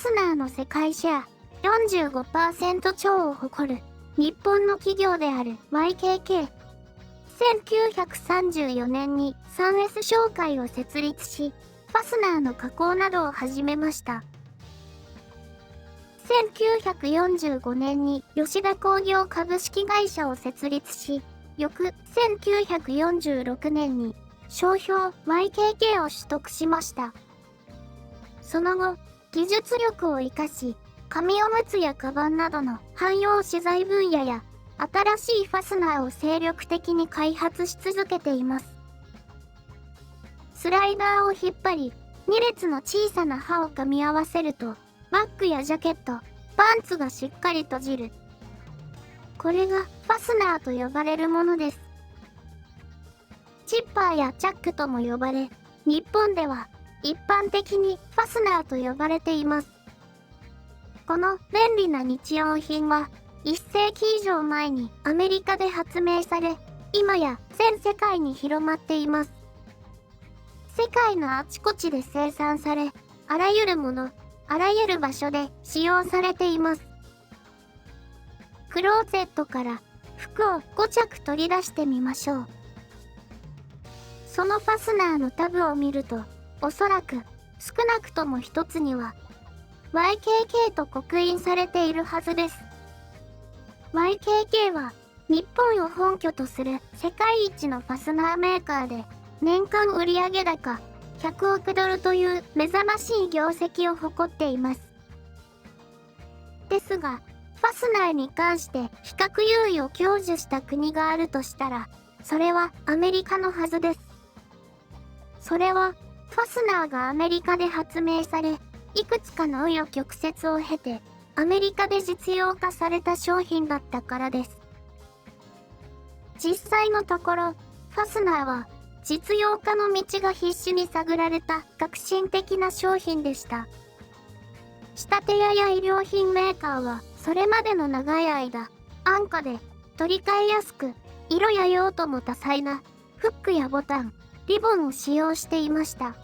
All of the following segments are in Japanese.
スナーの世界シェア 45% 超を誇る日本の企業である YKK。1934年に 3S 商会を設立し、ファスナーの加工などを始めました。1945年に吉田工業株式会社を設立し、翌1946年に商標 YKK を取得しました。その後、技術力を生かし、紙おむつやカバンなどの汎用資材分野や新しいファスナーを精力的に開発し続けています。スライダーを引っ張り、2列の小さな刃を噛み合わせると、バッグやジャケット、パンツがしっかり閉じる。これがファスナーと呼ばれるものです。チッパーやチャックとも呼ばれ、日本では一般的にファスナーと呼ばれています。この便利な日用品は、1世紀以上前にアメリカで発明され、今や全世界に広まっています。世界のあちこちで生産され、あらゆるもの、あらゆる場所で使用されています。クローゼットから服を5着取り出してみましょう。そのファスナーのタブを見ると、おそらく少なくとも一つには YKK と刻印されているはずです。YKK は日本を本拠とする世界一のファスナーメーカーで、年間売上高100億ドルという目覚ましい業績を誇っています。ですが、ファスナーに関して比較優位を享受した国があるとしたら、それはアメリカのはずです。それは、ファスナーがアメリカで発明され、いくつかの紆余曲折を経て、アメリカで実用化された商品だったからです。実際のところ、ファスナーは、実用化の道が必死に探られた革新的な商品でした。仕立て屋や衣料品メーカーは、それまでの長い間、安価で取り替えやすく、色や用途も多彩なフックやボタン、リボンを使用していました。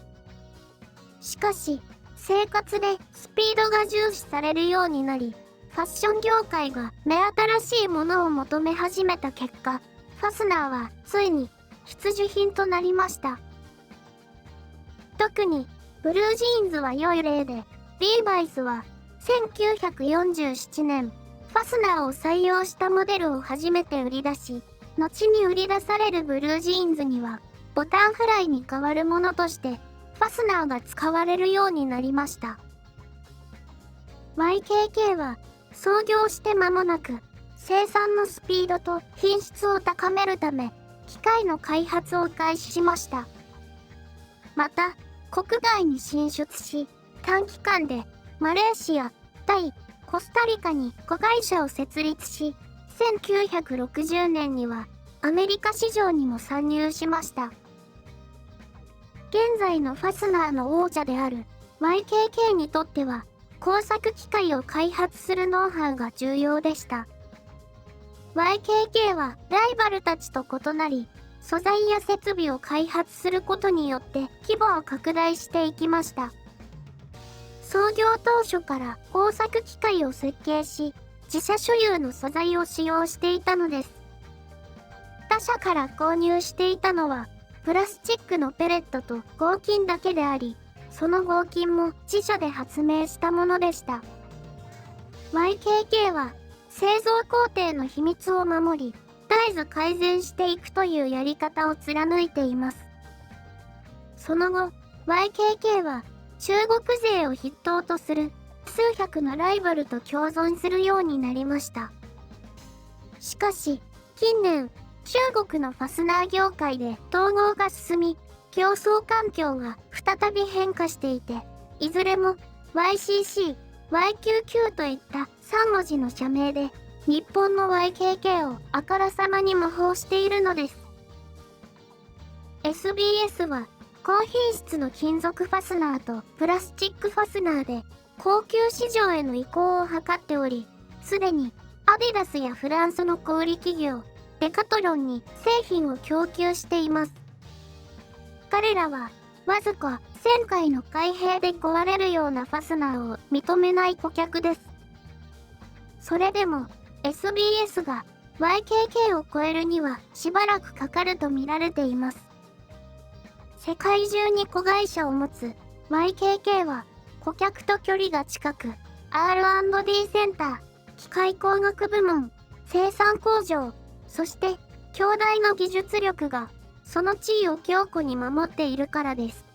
しかし、生活でスピードが重視されるようになり、ファッション業界が目新しいものを求め始めた結果、ファスナーはついに必需品となりました。特に、ブルージーンズは良い例で、リーバイスは1947年、ファスナーを採用したモデルを初めて売り出し、後に売り出されるブルージーンズには、ボタンフライに代わるものとして、ファスナーが使われるようになりました。YKK は創業して間もなく生産のスピードと品質を高めるため機械の開発を開始しました。また国外に進出し短期間でマレーシア、タイ、コスタリカに子会社を設立し1960年にはアメリカ市場にも参入しました。現在のファスナーの王者である YKK にとっては工作機械を開発するノウハウが重要でした。YKK はライバルたちと異なり、素材や設備を開発することによって規模を拡大していきました。創業当初から工作機械を設計し、自社所有の素材を使用していたのです。他社から購入していたのは、プラスチックのペレットと合金だけであり、その合金も自社で発明したものでした。YKK は製造工程の秘密を守り、絶えず改善していくというやり方を貫いています。その後、YKK は中国勢を筆頭とする数百のライバルと共存するようになりました。しかし、近年、中国のファスナー業界で統合が進み、競争環境が再び変化していて、いずれも YCC、YQQ といった3文字の社名で、日本の YKK をあからさまに模倣しているのです。SBS は高品質の金属ファスナーとプラスチックファスナーで高級市場への移行を図っており、すでにアディダスやフランスの小売企業、デカトロンに製品を供給しています。彼らはわずか1000回の開閉で壊れるようなファスナーを認めない顧客です。それでも SBS が YKK を超えるにはしばらくかかると見られています。世界中に子会社を持つ YKK は顧客と距離が近く R&D センター、機械工学部門、生産工場、そして強大な技術力がその地位を強固に守っているからです。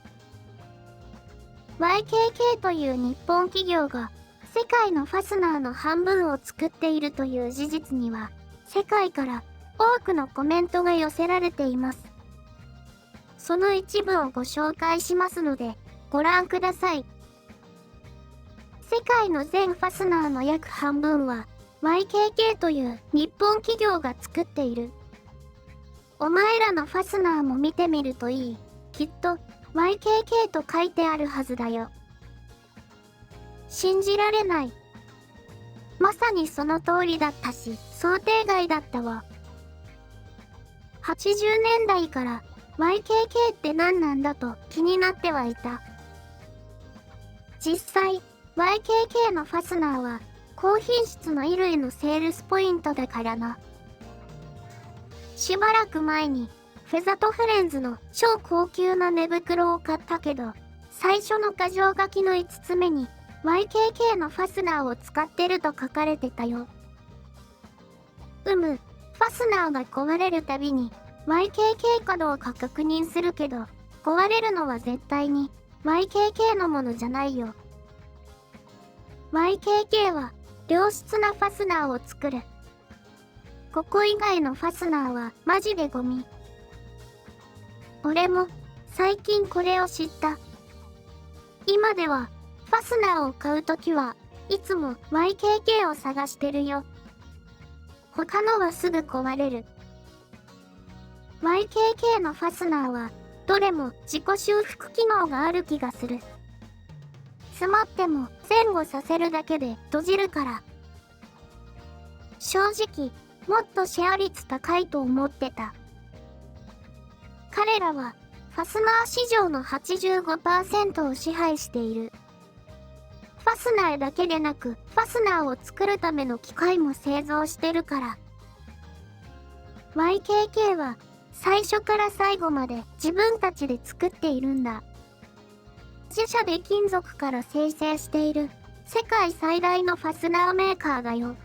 YKK という日本企業が世界のファスナーの半分を作っているという事実には世界から多くのコメントが寄せられています。その一部をご紹介しますのでご覧ください。世界の全ファスナーの約半分は YKK という日本企業が作っている。お前らのファスナーも見てみるといい。きっと YKK と書いてあるはずだよ。信じられない。まさにその通りだったし、想定外だったわ。80年代から YKK って何なんだと気になってはいた。実際、YKK のファスナーは高品質の衣類のセールスポイントだからな。しばらく前にフェザトフレンズの超高級な寝袋を買ったけど、最初の箇条書きの5つ目に YKK のファスナーを使ってると書かれてたよ。ファスナーが壊れるたびに YKK かどうか確認するけど、壊れるのは絶対に YKK のものじゃないよ。YKK は良質なファスナーを作る。ここ以外のファスナーはマジでゴミ。俺も最近これを知った。今ではファスナーを買うときはいつも YKK を探してるよ。他のはすぐ壊れる。YKK のファスナーはどれも自己修復機能がある気がする。詰まっても前後させるだけで閉じるから。正直、もっとシェア率高いと思ってた。彼らはファスナー市場の 85% を支配している。ファスナーだけでなく、ファスナーを作るための機械も製造してるから。YKK は最初から最後まで自分たちで作っているんだ。自社で金属から生成している世界最大のファスナーメーカーだよ。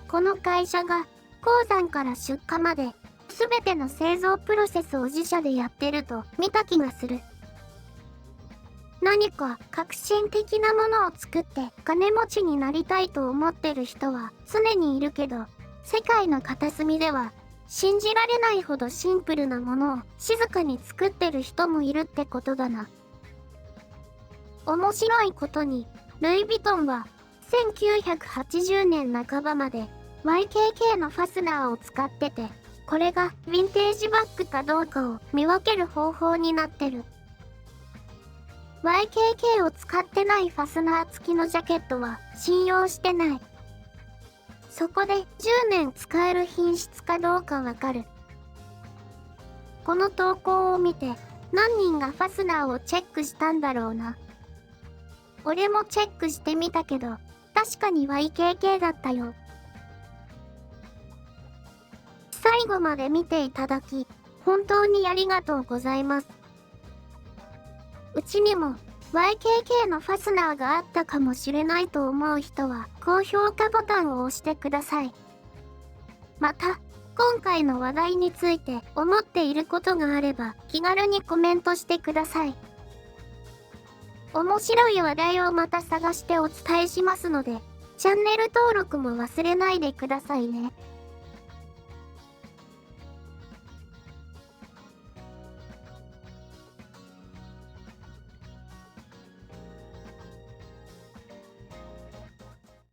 この会社が鉱山から出荷まで全ての製造プロセスを自社でやってると見た気がする。何か革新的なものを作って金持ちになりたいと思ってる人は常にいるけど、世界の片隅では信じられないほどシンプルなものを静かに作ってる人もいるってことだな。面白いことに、ルイ・ヴィトンは1980年半ばまでYKK のファスナーを使ってて、これがヴィンテージバッグかどうかを見分ける方法になってる。YKK を使ってないファスナー付きのジャケットは信用してない。そこで10年使える品質かどうかわかる。この投稿を見て何人がファスナーをチェックしたんだろうな。俺もチェックしてみたけど、確かに YKK だったよ。最後まで見ていただき、本当にありがとうございます。うちにも YKK のファスナーがあったかもしれないと思う人は高評価ボタンを押してください。また、今回の話題について思っていることがあれば気軽にコメントしてください。面白い話題をまた探してお伝えしますので、チャンネル登録も忘れないでくださいね。